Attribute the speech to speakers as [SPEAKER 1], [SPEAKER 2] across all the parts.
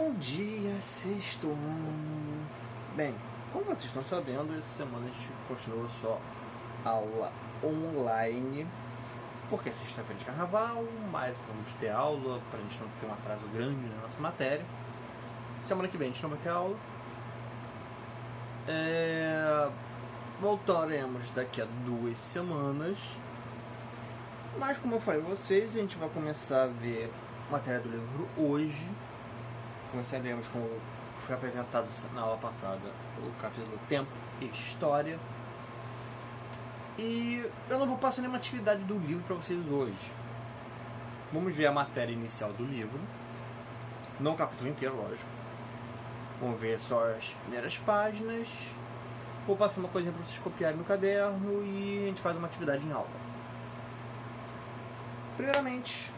[SPEAKER 1] Bom dia, sexto ano. Bem, como vocês estão sabendo, essa semana a gente continuou só aula online, porque é sexta-feira de carnaval, mas vamos ter aula pra gente não ter um atraso grande na nossa matéria. Semana que vem a gente não vai ter aula. Voltaremos daqui a 2 semanas. Mas como eu falei a vocês, a gente vai começar a ver a matéria do livro hoje. Começaremos com o que foi apresentado na aula passada, o capítulo Tempo e História. E eu não vou passar nenhuma atividade do livro para vocês hoje. Vamos ver a matéria inicial do livro, não o capítulo inteiro, lógico. Vamos ver só as primeiras páginas. Vou passar uma coisinha para vocês copiarem no caderno e a gente faz uma atividade em aula. Primeiramente,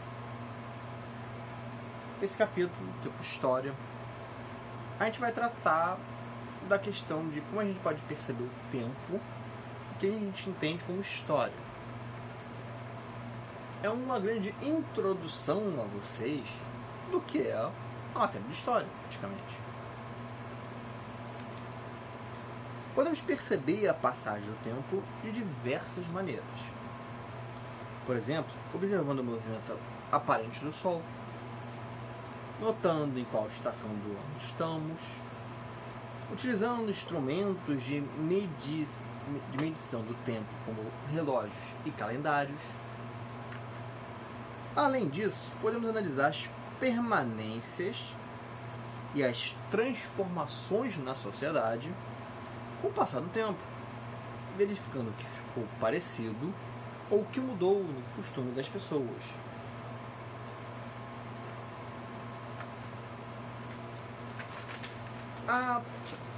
[SPEAKER 1] esse capítulo, tipo História, a gente vai tratar da questão de como a gente pode perceber o tempo, o que a gente entende como história. É uma grande introdução a vocês do que é a matéria de história, praticamente. Podemos perceber a passagem do tempo de diversas maneiras. Por exemplo, observando o movimento aparente do Sol, notando em qual estação do ano estamos, utilizando instrumentos de medição do tempo como relógios e calendários. Além disso, podemos analisar as permanências e as transformações na sociedade com o passar do tempo, verificando o que ficou parecido ou o que mudou no costume das pessoas. A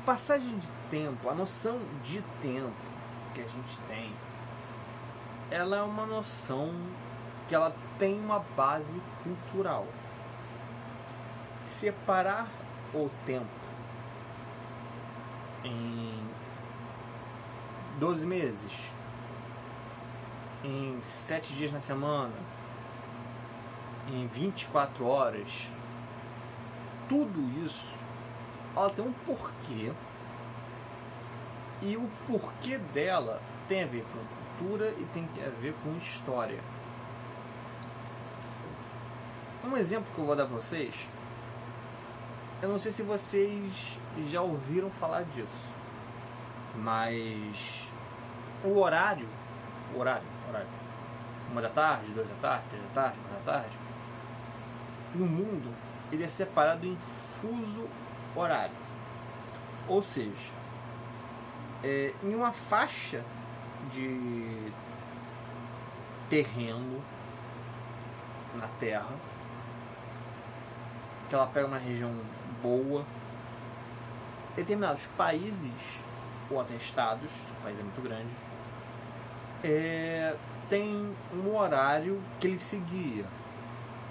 [SPEAKER 1] passagem de tempo, a noção de tempo que a gente tem, ela é uma noção que ela tem uma base cultural. Separar o tempo em 12 meses, em 7 dias na semana, em 24 horas, tudo isso ela tem um porquê, e o porquê dela tem a ver com cultura e tem a ver com história. Um exemplo que eu vou dar para vocês, eu não sei se vocês já ouviram falar disso, mas o horário, 1 da tarde, 2 da tarde, 3 da tarde, 4 da tarde, no mundo ele é separado em fuso horário, ou seja, em uma faixa de terreno na Terra, que ela pega uma região boa, determinados países ou até estados, o país é muito grande, tem um horário que ele seguia.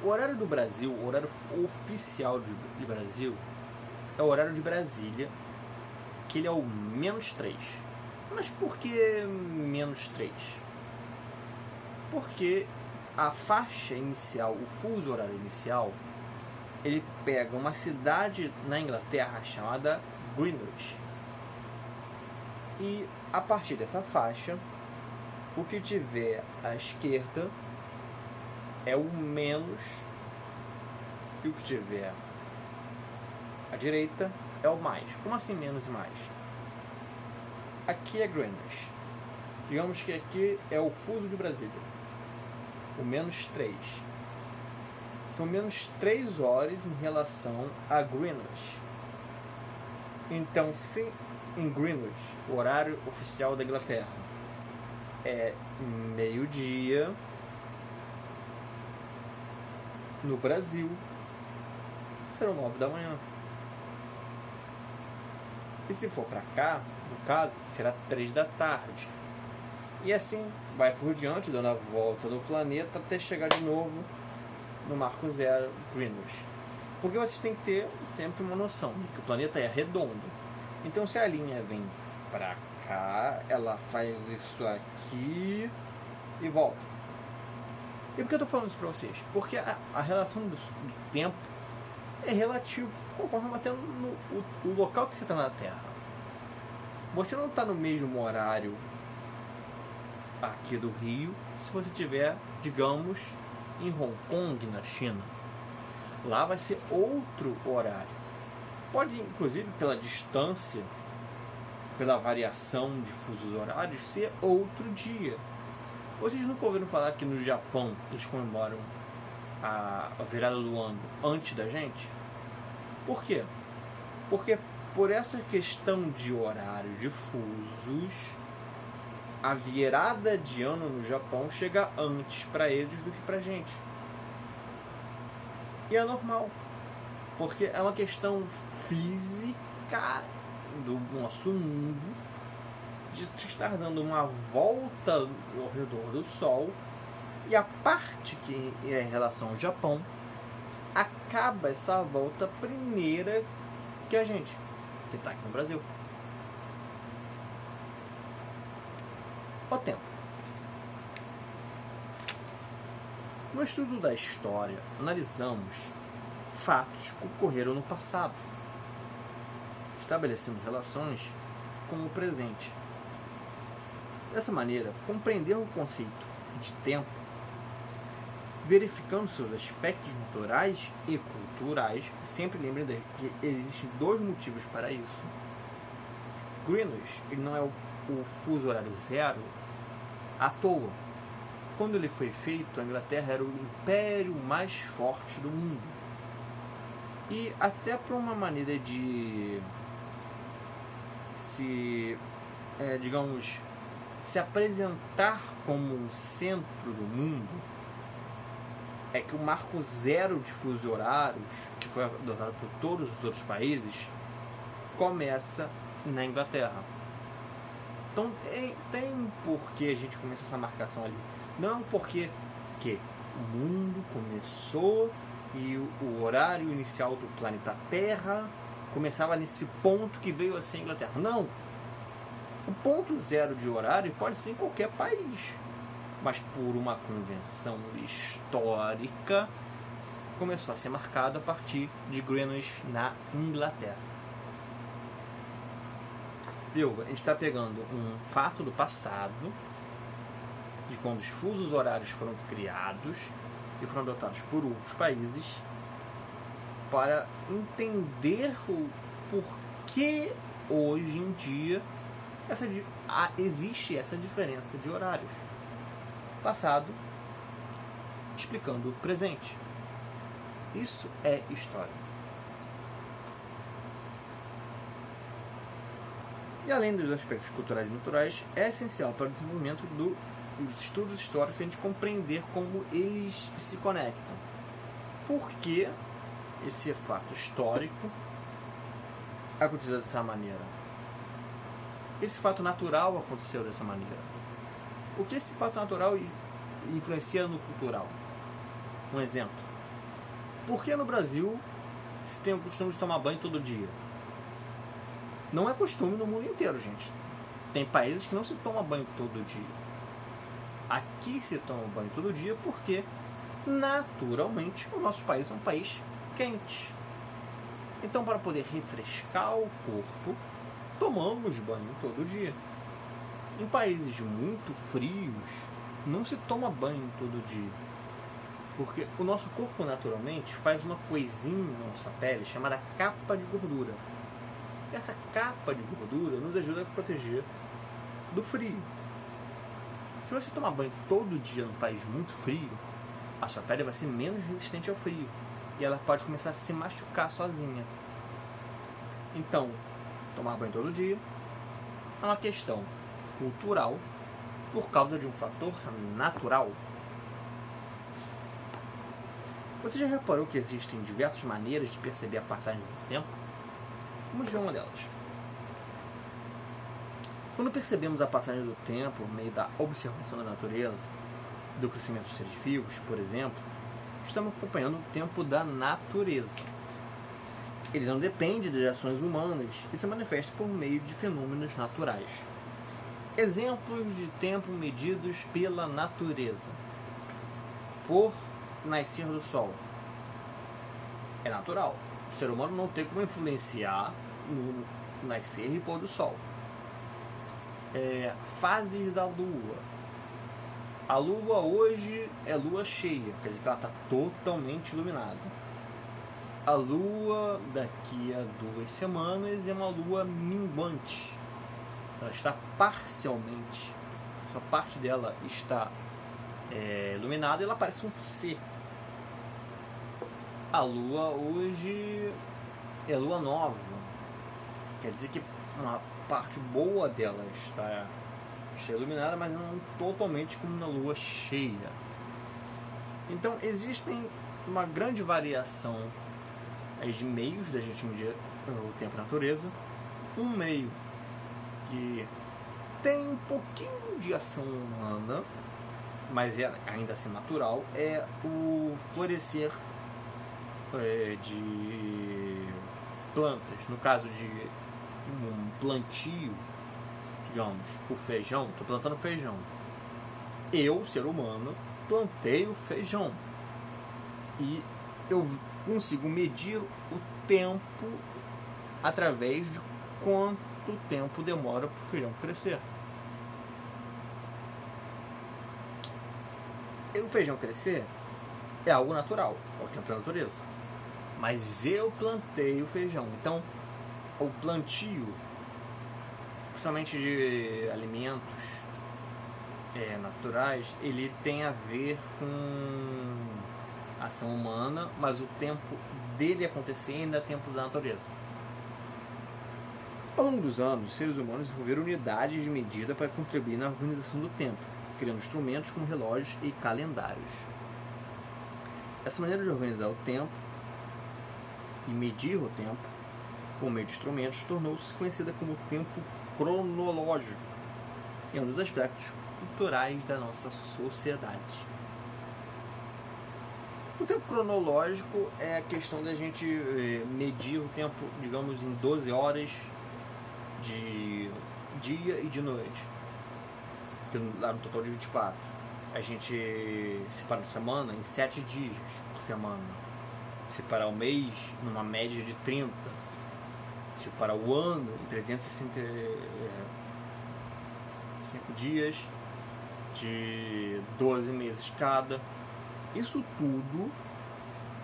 [SPEAKER 1] O horário do Brasil, o horário oficial de Brasil, é o horário de Brasília, que ele é o -3. Mas por que -3? Porque a faixa inicial, o fuso horário inicial, ele pega uma cidade na Inglaterra chamada Greenwich. E a partir dessa faixa, o que tiver à esquerda é o menos, e o que tiver à direita é o mais. Como assim menos e mais? Aqui é Greenwich. Digamos que aqui é o fuso de Brasília. O -3. São -3 horas em relação a Greenwich. Então, se em Greenwich, o horário oficial da Inglaterra é meio-dia, no Brasil serão 9 da manhã. E se for para cá, no caso, será 3 da tarde. E assim vai por diante, dando a volta do planeta até chegar de novo no marco zero, Greenwich. Porque vocês têm que ter sempre uma noção de que o planeta é redondo. Então, se a linha vem para cá, ela faz isso aqui e volta. E por que eu estou falando isso para vocês? Porque a relação do tempo é relativo, conforme vai tendo o local que você está na Terra. Você não está no mesmo horário aqui do Rio se você estiver, digamos, em Hong Kong, na China. Lá vai ser outro horário. Pode, inclusive, pela distância, pela variação de fusos horários, ser outro dia. Vocês nunca ouviram falar que no Japão eles comemoram a virada do ano antes da gente? Por quê? Porque por essa questão de horário, de fusos, a virada de ano no Japão chega antes para eles do que para a gente. E é normal, porque é uma questão física do nosso mundo de estar dando uma volta ao redor do Sol, e a parte que é em relação ao Japão acaba essa volta primeira que a gente, que está aqui no Brasil. O tempo. No estudo da história, analisamos fatos que ocorreram no passado, estabelecendo relações com o presente. Dessa maneira, compreender o conceito de tempo, verificando seus aspectos naturais e culturais, sempre lembrem que existem dois motivos para isso. Greenwich, ele não é o fuso horário zero à toa. Quando ele foi feito, a Inglaterra era o império mais forte do mundo. E até por uma maneira de se apresentar como um centro do mundo, é que o marco zero de fusos horários, que foi adotado por todos os outros países, começa na Inglaterra. Então tem um porquê a gente começa essa marcação ali. Não porque que o mundo começou e o horário inicial do planeta Terra começava nesse ponto que veio a ser a Inglaterra. Não. O ponto zero de horário pode ser em qualquer país, mas por uma convenção histórica começou a ser marcado a partir de Greenwich, na Inglaterra. Viu? A gente está pegando um fato do passado, de quando os fusos horários foram criados e foram adotados por outros países, para entender o porquê hoje em dia existe essa diferença de horários. Passado explicando o presente. Isso é história. E além dos aspectos culturais e naturais, é essencial para o desenvolvimento dos estudos históricos a gente compreender como eles se conectam. Por que esse fato histórico aconteceu dessa maneira? Esse fato natural aconteceu dessa maneira. O que esse fato natural influencia no cultural? Um exemplo. Por que no Brasil se tem o costume de tomar banho todo dia? Não é costume no mundo inteiro, gente. Tem países que não se toma banho todo dia. Aqui se toma banho todo dia porque, naturalmente, o nosso país é um país quente. Então, para poder refrescar o corpo, tomamos banho todo dia. Em países muito frios, não se toma banho todo dia, porque o nosso corpo naturalmente faz uma coisinha na nossa pele chamada capa de gordura. E essa capa de gordura nos ajuda a proteger do frio. Se você tomar banho todo dia num país muito frio, a sua pele vai ser menos resistente ao frio e ela pode começar a se machucar sozinha. Então, tomar banho todo dia é uma questão cultural por causa de um fator natural. Você já reparou que existem diversas maneiras de perceber a passagem do tempo? Vamos ver uma delas. Quando percebemos a passagem do tempo por meio da observação da natureza, do crescimento dos seres vivos, por exemplo, estamos acompanhando o tempo da natureza. Ele não depende de ações humanas e se manifesta por meio de fenômenos naturais. Exemplos de tempo medidos pela natureza. Por nascer do sol. É natural. o ser humano não tem como influenciar no nascer e pôr do sol. Fases da lua. A lua hoje é lua cheia, quer dizer que ela está totalmente iluminada. A lua daqui a 2 semanas é uma lua minguante. Ela está parcialmente, só parte dela está iluminada e ela parece um C. A lua hoje é lua nova, quer dizer que uma parte boa dela está iluminada, mas não totalmente como na lua cheia. Então existem uma grande variação de meios da gente medir o tempo na natureza. Um meio que tem um pouquinho de ação humana, mas é ainda assim natural, é o florescer de plantas. No caso de um plantio, digamos, o feijão, estou plantando feijão. Eu, ser humano, plantei o feijão. E eu consigo medir o tempo através de quanto tempo demora para o feijão crescer. E o feijão crescer é algo natural, é o tempo da natureza. Mas eu plantei o feijão. Então, o plantio, principalmente de alimentos naturais, ele tem a ver com ação humana, mas o tempo dele acontecer ainda é tempo da natureza. Ao longo dos anos, os seres humanos desenvolveram unidades de medida para contribuir na organização do tempo, criando instrumentos como relógios e calendários. Essa maneira de organizar o tempo e medir o tempo por meio de instrumentos tornou-se conhecida como tempo cronológico e é um dos aspectos culturais da nossa sociedade. O tempo cronológico é a questão da gente medir o tempo, digamos, em 12 horas de dia e de noite, que dá um total de 24. A gente separa a semana em 7 dias por semana, separar o mês numa média de 30, separar o ano em 365 dias de 12 meses cada. Isso tudo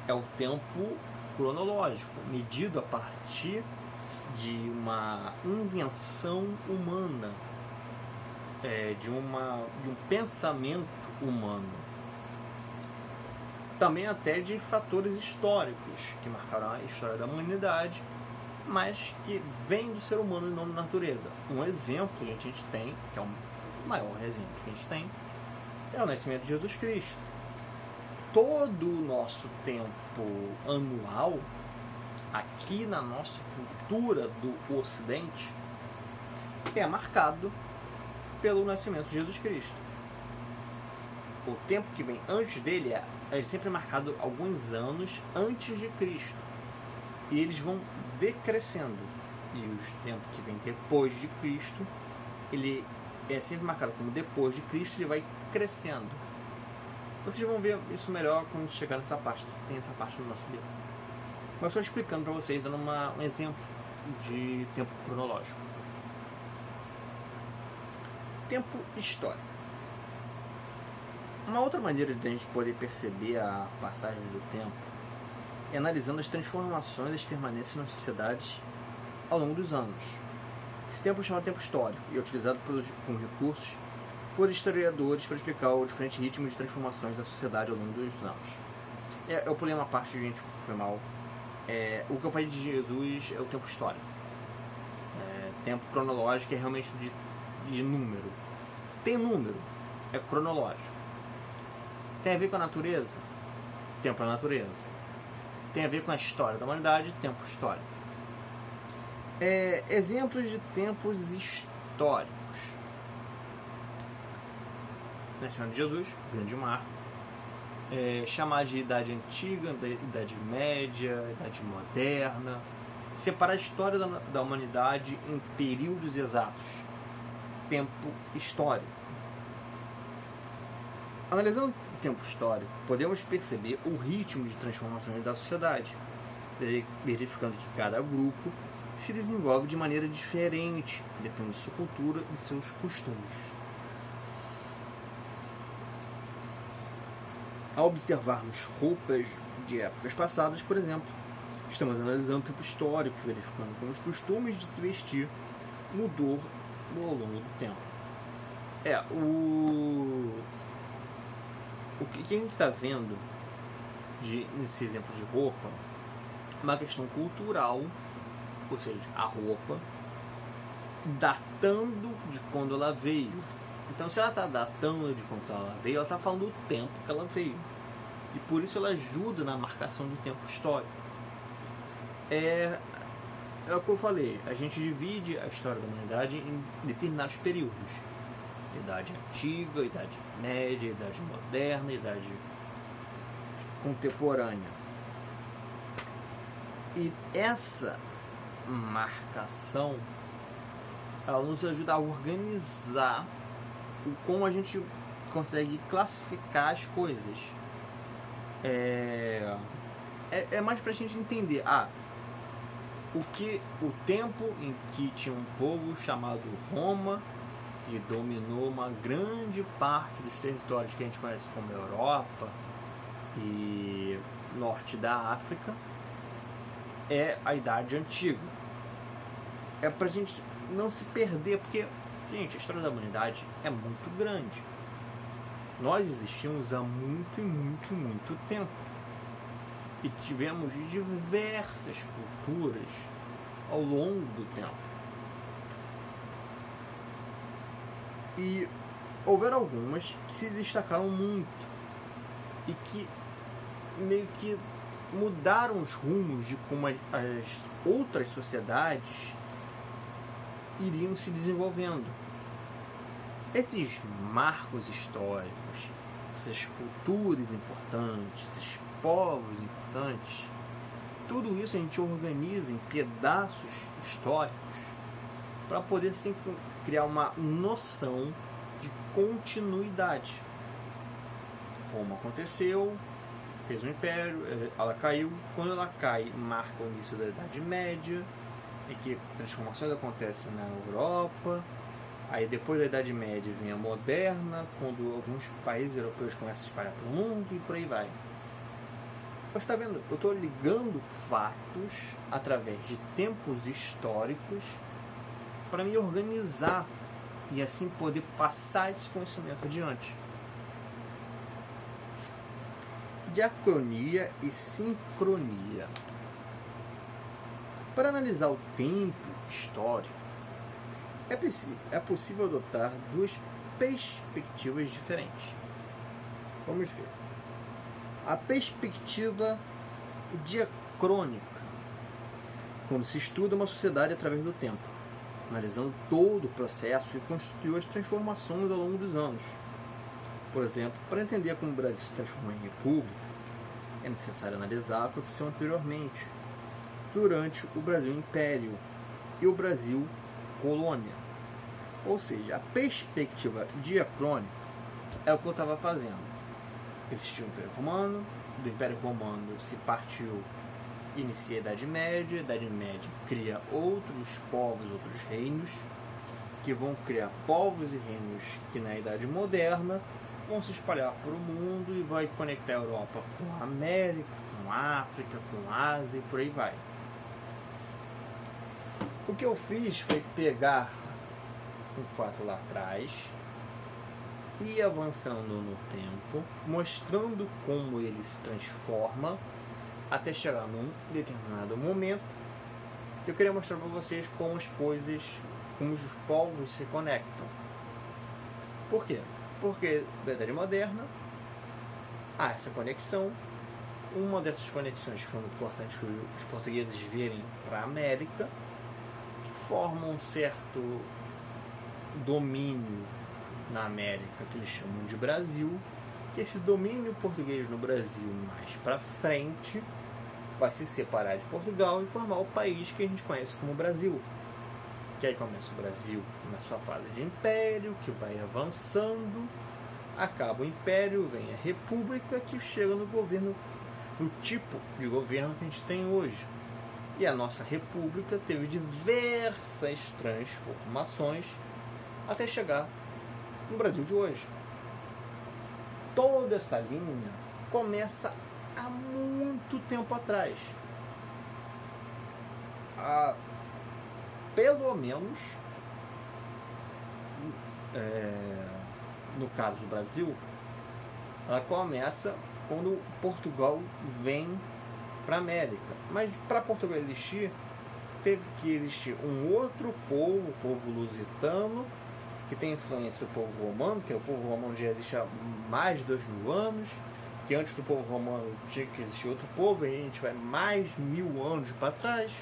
[SPEAKER 1] é o tempo cronológico, medido a partir de uma invenção humana, de um pensamento humano. Também até de fatores históricos que marcaram a história da humanidade, mas que vem do ser humano e não da natureza. Um exemplo que a gente tem, que é o maior exemplo que a gente tem, é o nascimento de Jesus Cristo. Todo o nosso tempo anual, aqui na nossa cultura do Ocidente, é marcado pelo nascimento de Jesus Cristo. O tempo que vem antes dele é sempre marcado alguns anos antes de Cristo. E eles vão decrescendo. E o tempo que vem depois de Cristo, ele é sempre marcado como depois de Cristo, ele vai crescendo. Vocês vão ver isso melhor quando chegar nessa parte. Tem essa parte no nosso livro. Mas estou explicando para vocês, dando um exemplo de tempo cronológico. Tempo histórico. Uma outra maneira de a gente poder perceber a passagem do tempo é analisando as transformações e as permanências nas sociedades ao longo dos anos. Esse tempo é chamado tempo histórico e é utilizado como recursos por historiadores para explicar os diferentes ritmos de transformações da sociedade ao longo dos anos. Eu pulei uma parte, gente, foi mal. O que eu falei de Jesus é o tempo histórico. Tempo cronológico é realmente de número. Tem número, é cronológico. Tem a ver com a natureza? Tempo é natureza. Tem a ver com a história da humanidade? Tempo histórico. Exemplos de tempos históricos. Nascimento de Jesus, grande marco. Chamar de idade antiga, idade média, idade moderna. Separar a história da humanidade em períodos exatos. Tempo histórico. Analisando o tempo histórico, podemos perceber o ritmo de transformações da sociedade. verificando que cada grupo se desenvolve de maneira diferente, dependendo de sua cultura e de seus costumes. Ao observarmos roupas de épocas passadas, por exemplo, estamos analisando o tempo histórico, verificando como os costumes de se vestir mudou ao longo do tempo. O que a gente está vendo nesse exemplo de roupa, uma questão cultural, ou seja, a roupa datando de quando ela veio. Então, se ela está datando de quando ela veio, ela está falando do tempo que ela veio. E por isso ela ajuda na marcação de tempo histórico. É o que eu falei, a gente divide a história da humanidade em determinados períodos. Idade antiga, idade média, idade moderna, idade contemporânea. E essa marcação, ela nos ajuda a organizar como a gente consegue classificar as coisas. É mais pra gente entender o tempo em que tinha um povo chamado Roma, que dominou uma grande parte dos territórios que a gente conhece como Europa e norte da África, é a Idade Antiga. É pra gente não se perder, porque, gente, a história da humanidade é muito grande. Nós existimos há muito e muito, muito tempo. E tivemos diversas culturas ao longo do tempo. E houveram algumas que se destacaram muito e que meio que mudaram os rumos de como as outras sociedades iriam se desenvolvendo. Esses marcos históricos, essas culturas importantes, esses povos importantes, tudo isso a gente organiza em pedaços históricos para poder sempre criar uma noção de continuidade. Roma aconteceu, fez um império, ela caiu. Quando ela cai, marca o início da Idade Média, e que transformações acontecem na Europa. Aí depois da Idade Média vem a Moderna, quando alguns países europeus começam a espalhar pelo mundo e por aí vai. Você está vendo? Eu estou ligando fatos através de tempos históricos para me organizar e assim poder passar esse conhecimento adiante. Diacronia e sincronia. Para analisar o tempo histórico, é possível adotar duas perspectivas diferentes. Vamos ver. A perspectiva diacrônica, quando se estuda uma sociedade através do tempo, analisando todo o processo e constituiu as transformações ao longo dos anos. Por exemplo, para entender como o Brasil se transformou em república, é necessário analisar o que aconteceu anteriormente, durante o Brasil Império e o Brasil Colônia. Ou seja, a perspectiva diacrônica é o que eu estava fazendo. Existiu o Império Romano, do Império Romano se partiu, inicia a Idade Média cria outros povos, outros reinos, que vão criar povos e reinos que na Idade Moderna vão se espalhar por o mundo e vai conectar a Europa com a América, com a África, com a Ásia e por aí vai. O que eu fiz foi pegar um fato lá atrás e avançando no tempo, mostrando como ele se transforma até chegar num determinado momento. Eu queria mostrar para vocês como as coisas, como os povos se conectam. Por quê? Porque na Idade Moderna há essa conexão. Uma dessas conexões que foi muito importante foi os portugueses virem para a América, que formam um certo domínio na América que eles chamam de Brasil, que esse domínio português no Brasil mais para frente vai se separar de Portugal e formar o país que a gente conhece como Brasil. Que aí começa o Brasil na sua fase de império, que vai avançando, acaba o império, vem a república, que chega no no tipo de governo que a gente tem hoje. E a nossa república teve diversas transformações até chegar no Brasil de hoje. Toda essa linha começa há muito tempo atrás. Pelo menos, no caso do Brasil, ela começa quando Portugal vem para a América. Mas para Portugal existir, teve que existir um outro povo, o povo lusitano, que tem influência do povo romano, que o povo romano já existe há mais de 2000 anos, que antes do povo romano tinha que existir outro povo, e a gente vai mais 1000 anos para trás.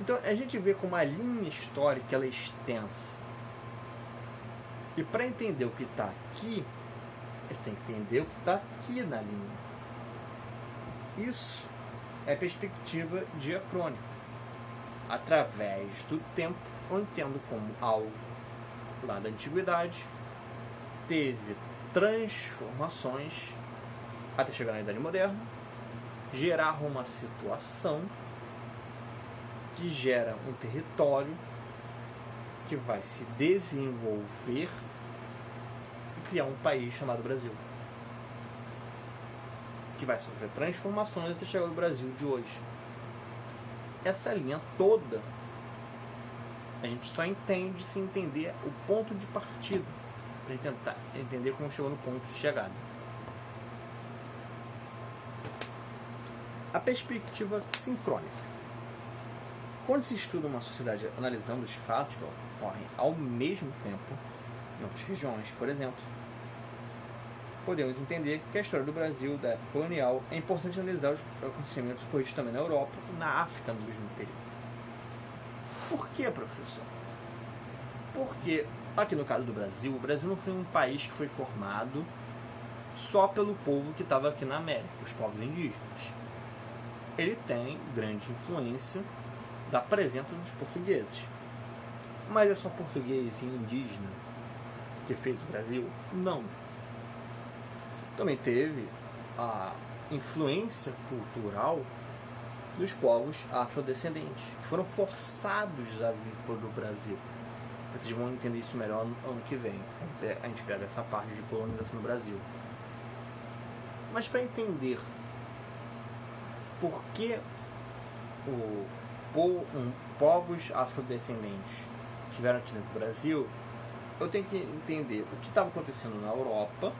[SPEAKER 1] Então a gente vê como a linha histórica ela é extensa. E para entender o que está aqui, a gente tem que entender o que está aqui na linha. Isso é perspectiva diacrônica. Através do tempo, eu entendo como algo lá da antiguidade teve transformações até chegar na Idade Moderna, gerar uma situação que gera um território que vai se desenvolver e criar um país chamado Brasil, que vai sofrer transformações até chegar ao Brasil de hoje. Essa linha toda a gente só entende se entender o ponto de partida, para tentar entender como chegou no ponto de chegada. A perspectiva sincrônica. Quando se estuda uma sociedade analisando os fatos que ocorrem ao mesmo tempo, em outras regiões, por exemplo, podemos entender que a história do Brasil da época colonial é importante analisar os acontecimentos ocorridos também na Europa e na África no mesmo período. Por que, professor? Porque, aqui no caso do Brasil, o Brasil não foi um país que foi formado só pelo povo que estava aqui na América, os povos indígenas. Ele tem grande influência da presença dos portugueses. Mas é só português e indígena que fez o Brasil? Não. Também teve a influência cultural dos povos afrodescendentes, que foram forçados a vir para o Brasil. Vocês vão entender isso melhor no ano que vem. A gente pega essa parte de colonização no Brasil. Mas para entender por que povos afrodescendentes estiveram aqui dentro do Brasil, eu tenho que entender o que estava acontecendo na Europa,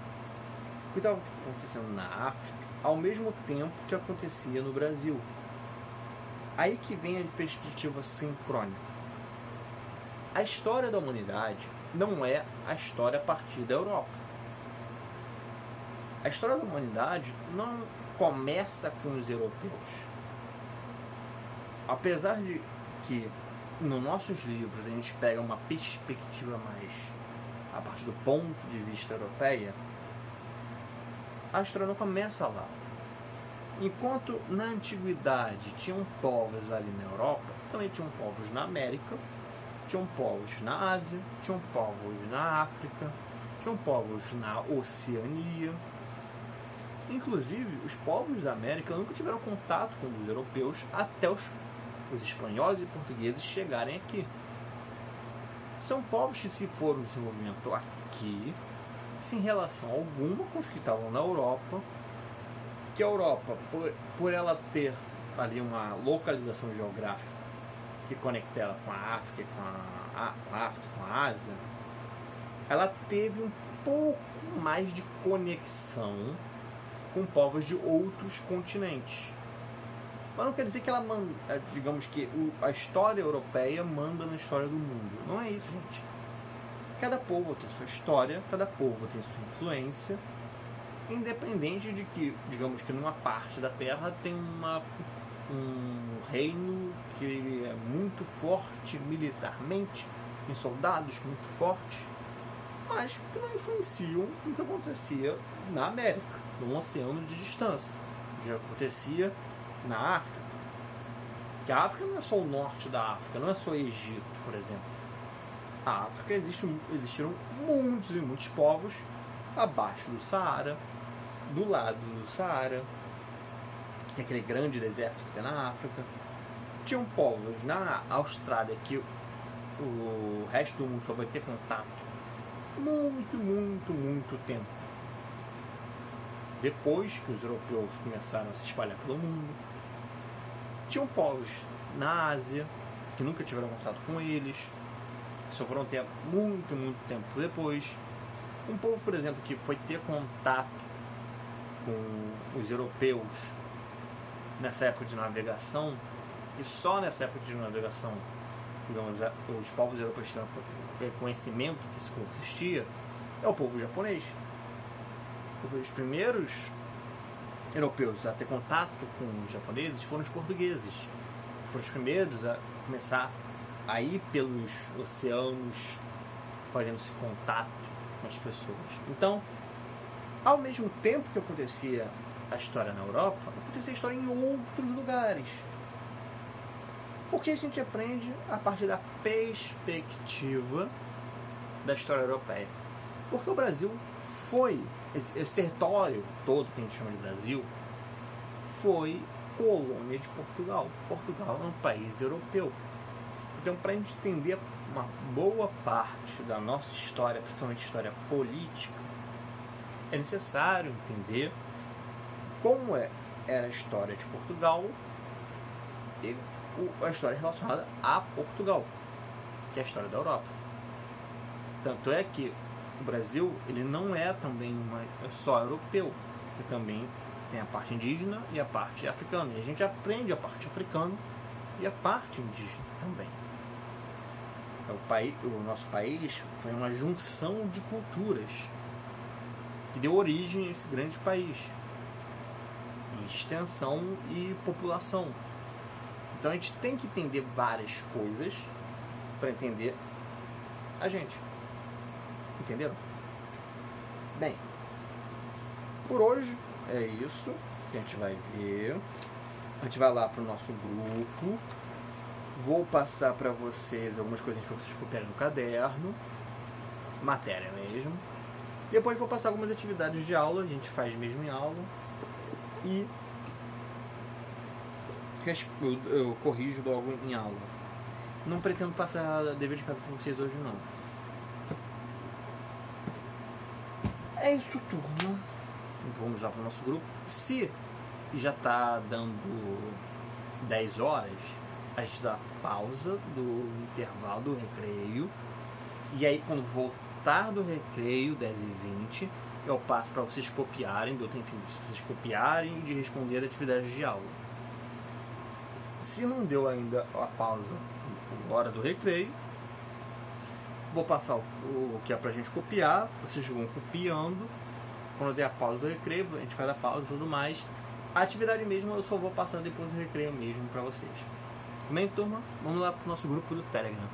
[SPEAKER 1] o que estava acontecendo na África, ao mesmo tempo que acontecia no Brasil. Aí que vem a perspectiva sincrônica. A história da humanidade não é a história a partir da Europa. A história da humanidade não começa com os europeus. Apesar de que nos nossos livros a gente pega uma perspectiva mais a partir do ponto de vista europeia, a história não começa lá. Enquanto na antiguidade tinham povos ali na Europa, também tinham povos na América, tinham povos na Ásia, tinham povos na África, tinham povos na Oceania. Inclusive, os povos da América nunca tiveram contato com os europeus até os espanhóis e portugueses chegarem aqui. São povos que se foram desenvolvimento aqui, sem relação alguma com os que estavam na Europa, que a Europa, por ela ter ali uma localização geográfica que conecta ela com a África, com a Ásia, ela teve um pouco mais de conexão com povos de outros continentes. Mas não quer dizer que ela manda, digamos que a história europeia manda na história do mundo. Não é isso, gente. Cada povo tem sua história, cada povo tem sua influência, independente de que, digamos que numa parte da Terra tem um reino que é muito forte militarmente, tem soldados muito fortes, mas que não influenciam o que acontecia na América, num oceano de distância, o que acontecia na África. Que a África não é só o norte da África, não é só o Egito, por exemplo. A África existiram muitos e muitos povos abaixo do Saara, do lado do Saara, que é aquele grande deserto que tem na África. Tinham povos na Austrália que o resto do mundo só vai ter contato muito tempo depois que os europeus começaram a se espalhar pelo mundo. Tinham povos na Ásia que nunca tiveram contato com eles, que só foram ter muito tempo depois. Um povo, por exemplo, que foi ter contato com os europeus nessa época de navegação, e só nessa época de navegação, digamos, os povos europeus tiveram conhecimento que isso existia, é o povo japonês. Os primeiros europeus a ter contato com os japoneses foram os portugueses. Foram os primeiros a começar a ir pelos oceanos, fazendo esse contato com as pessoas. Então, ao mesmo tempo que acontecia a história na Europa, acontecia a história em outros lugares. Porque a gente aprende a partir da perspectiva da história europeia. Porque o Brasil foi, esse território todo que a gente chama de Brasil, foi colônia de Portugal. Portugal é um país europeu. Então, para a gente entender uma boa parte da nossa história, principalmente história política, é necessário entender como era a história de Portugal e a história relacionada a Portugal, que é a história da Europa. Tanto é que o Brasil, ele não é também só europeu, ele também tem a parte indígena e a parte africana. E a gente aprende a parte africana e a parte indígena também. O nosso país foi uma junção de culturas que deu origem a esse grande país, em extensão e população. Então a gente tem que entender várias coisas para entender a gente. Entenderam? Bem, por hoje é isso que a gente vai ver. A gente vai lá para o nosso grupo. Vou passar para vocês algumas coisinhas para vocês copiarem no caderno. Matéria mesmo. Depois vou passar algumas atividades de aula. A gente faz mesmo em aula. E eu corrijo logo em aula. Não pretendo passar dever de casa para vocês hoje, não. É isso, turma. Vamos lá para o nosso grupo. Se já está dando 10 horas, a gente dá pausa do intervalo do recreio. E aí, quando voltar do recreio, 10h20, eu passo para vocês copiarem, dou tempinho para vocês copiarem e de responder atividades de aula. Se não deu ainda a pausa, a hora do recreio, vou passar o que é pra gente copiar, vocês vão copiando. Quando der a pausa do recreio, a gente faz a pausa e tudo mais. A atividade mesmo eu só vou passar depois do recreio mesmo pra vocês. Bem, turma, vamos lá pro nosso grupo do Telegram.